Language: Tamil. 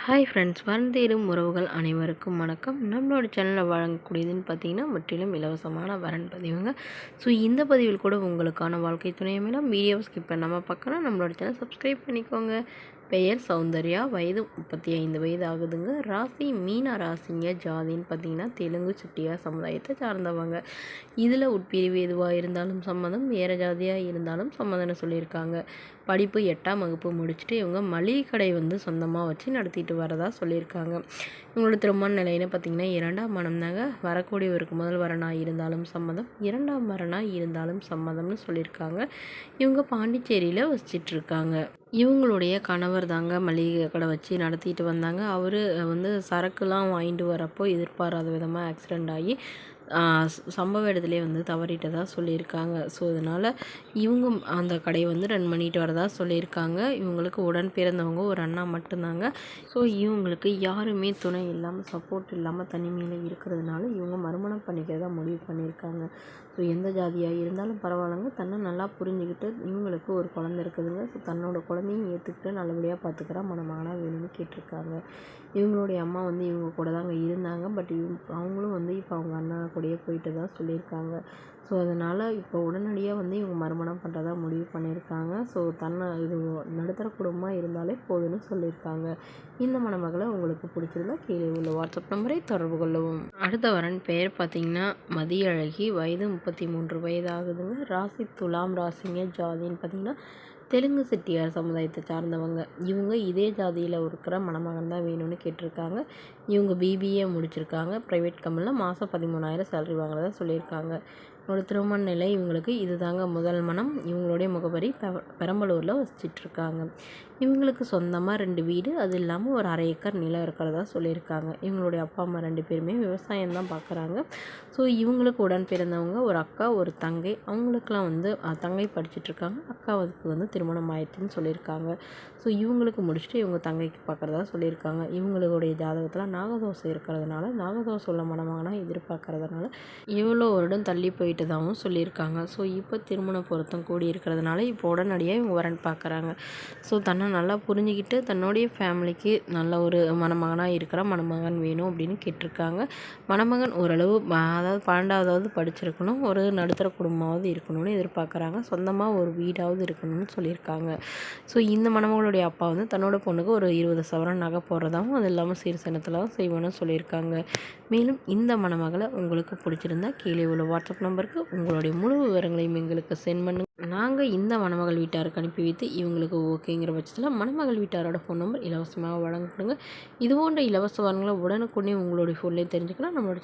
ஹாய் ஃப்ரெண்ட்ஸ், வரன் உறவுகள் அனைவருக்கும் வணக்கம். நம்மளோட சேனலில் வழங்கக்கூடியதுன்னு பார்த்தீங்கன்னா முற்றிலும் இலவசமான வரன் பதிவுங்க. ஸோ இந்த பதிவில் கூட உங்களுக்கான வாழ்க்கை துணையை மேலும் வீடியோவை ஸ்கிப் பண்ணாமல் பார்க்கணும். நம்மளோட சேனல் சப்ஸ்கிரைப் பண்ணிக்கோங்க. பெயர் சௌந்தர்யா, வயது 35 வயது ஆகுதுங்க. ராசி மீன ராசிங்க. ஜாதின்னு பார்த்தீங்கன்னா தெலுங்கு செட்டியார் சமுதாயத்தை சார்ந்தவங்க. இதில் உட்பிரிவு எதுவாக இருந்தாலும் சம்மதம், வேறு ஜாதியாக இருந்தாலும் சம்மதம்னு சொல்லியிருக்காங்க. படிப்பு 8ஆம் வகுப்பு முடிச்சுட்டு இவங்க மளிகை கடை சொந்தமாக வச்சு நடத்திட்டு வரதா சொல்லியிருக்காங்க. இவங்களோட திருமண நிலைன்னு பார்த்திங்கன்னா 2ஆம் மனம் தாங்க. வரக்கூடியவருக்கு முதல் வரனாக இருந்தாலும் சம்மதம், 2ஆம் வரனாக இருந்தாலும் சம்மதம்னு சொல்லியிருக்காங்க. இவங்க பாண்டிச்சேரியில் வசிச்சிட்ருக்காங்க. இவங்களுடைய கணவர் தாங்க மளிகை கடை வச்சு நடத்திட்டு வந்தாங்க. அவர் சரக்குலாம் வாங்கிட்டு வரப்போ எதிர்பாராத விதமாக ஆக்சிடெண்ட் ஆகி சம்பவ இடத்துலேயே தவறிட்டதாக சொல்லியிருக்காங்க. ஸோ அதனால் இவங்க அந்த கடையை ரன் பண்ணிட்டு வரதா சொல்லியிருக்காங்க. இவங்களுக்கு உடன் பிறந்தவங்க ஒரு அண்ணா மட்டும்தாங்க. ஸோ இவங்களுக்கு யாருமே துணை இல்லாமல், சப்போர்ட் இல்லாமல் தனிமையில் இருக்கிறதுனால இவங்க மறுமணம் பண்ணிக்கிறதா முடிவு பண்ணியிருக்காங்க. ஸோ எந்த ஜாதியாக இருந்தாலும் பரவாயில்லைங்க, தன்னை நல்லா புரிஞ்சுக்கிட்டு இவங்களுக்கு ஒரு குழந்தை இருக்குதுங்க. ஸோ தன்னோட குழந்தையும் ஏற்றுக்கிட்டு நல்லபடியாக பார்த்துக்கிறா மணமகனாக வேணும்னு கேட்டிருக்காங்க. இவங்களுடைய அம்மா இவங்க கூட தாங்க இருந்தாங்க. பட் அவங்களும் இப்போ அவங்க அண்ணா கூடயே போயிட்டு தான் சொல்லியிருக்காங்க. ஸோ அதனால் இப்போ உடனடியாக இவங்க மறுமணம் பண்ணுறதா முடிவு பண்ணியிருக்காங்க. ஸோ இது நடுத்தர குடும்பமாக இருந்தாலே போதும்னு சொல்லியிருக்காங்க. இந்த மணமகளை உங்களுக்கு பிடிச்சிருந்தா கீழே உள்ள வாட்ஸ்அப் நம்பரை தொடர்பு கொள்ளவும். அடுத்த வரன் பெயர் பார்த்திங்கன்னா மதியழகி, வயது 33 வயது ஆகுதுங்க. ராசி துலாம் ராசிங்க. ஜாதின்னு பார்த்திங்கன்னா தெலுங்கு செட்டியார் சமுதாயத்தை சார்ந்தவங்க. இவங்க இதே ஜாதியில் இருக்கிற மணமகன் தான் வேணும்னு கேட்டிருக்காங்க. இவங்க பிபிஏ முடிச்சிருக்காங்க. ப்ரைவேட் கம்பெனியில் மாதம் 13,000 சேலரி வாங்குறதா சொல்லியிருக்காங்க. இவங்களோட திருமண நிலை இவங்களுக்கு இதுதாங்க முதல் மனம். இவங்களுடைய முகவரி பெரம்பலூரில் வசிச்சிட்ருக்காங்க. இவங்களுக்கு சொந்தமாக 2 வீடு, அது இல்லாமல் ஒரு 1/2 ஏக்கர் நிலம் இருக்கிறதா சொல்லியிருக்காங்க. இவங்களுடைய அப்பா அம்மா 2 பேருமே விவசாயம் தான் பார்க்குறாங்க. ஸோ இவங்களுக்கு உடன் பிறந்தவங்க ஒரு அக்கா, ஒரு தங்கை. அவங்களுக்குலாம் தங்கை படிச்சுட்ருக்காங்க. அக்காவுக்கு திருமணம் ஆயிடுச்சுன்னு சொல்லியிருக்காங்க. ஸோ இவங்களுக்கு முடிச்சுட்டு இவங்க தங்கைக்கு பார்க்குறதா சொல்லியிருக்காங்க. இவங்களுடைய ஜாதகத்தில் நாகதோஷம் இருக்கிறதுனால, நாகதோஷம் உள்ள மணமகனாக எதிர்பார்க்கறதுனால இவ்வளோ வருடம் தள்ளி போயிட்டதாகவும் சொல்லியிருக்காங்க. ஸோ இப்போ திருமண பொருத்தம் கூடி இருக்கிறதுனால இப்போ உடனடியாக இவங்க வரன் பார்க்குறாங்க. ஸோ தன்னை நல்லா புரிஞ்சுக்கிட்டு தன்னுடைய ஃபேமிலிக்கு நல்ல ஒரு மணமகனாக இருக்கிற மணமகன் வேணும் அப்படின்னு கேட்டிருக்காங்க. மணமகன் ஓரளவு அதாவது 12ஆவது படிச்சிருக்கணும், ஒரு நடுத்தர குடும்பமாவது இருக்கணும்னு எதிர்பார்க்குறாங்க. சொந்தமாக ஒரு வீடாவது இருக்கணும்னு சொல்லியிருக்காங்க. ஸோ இந்த மணமகளுடைய அப்பா தன்னோட பொண்ணுக்கு ஒரு 20 சவரன் நகை போடுறதாகவும், அது இல்லாமல் சீர்சனத்தெல்லாம் செய்வோன்னு சொல்லியிருக்காங்க. மேலும் இந்த மணமகளை உங்களுக்கு பிடிச்சிருந்தா கீழே உள்ள வாட்ஸ்அப் நம்பருக்கு உங்களுடைய முழு விவரங்களையும் எங்களுக்கு சென்ட் பண்ணுங்கள். நாங்கள் இந்த மணமகள் வீட்டாருக்கு அனுப்பி வைத்து இவங்களுக்கு ஓகேங்கிற பட்சத்தில் மணமகள் வீட்டாரோட ஃபோன் நம்பர் இலவசமாக வழங்கப்படுங்க. இது போன்ற இலவச வரங்களை உடனுக்குடனே உங்களுடைய ஃபோன்லேயே தெரிஞ்சுக்கலாம். நம்மளோட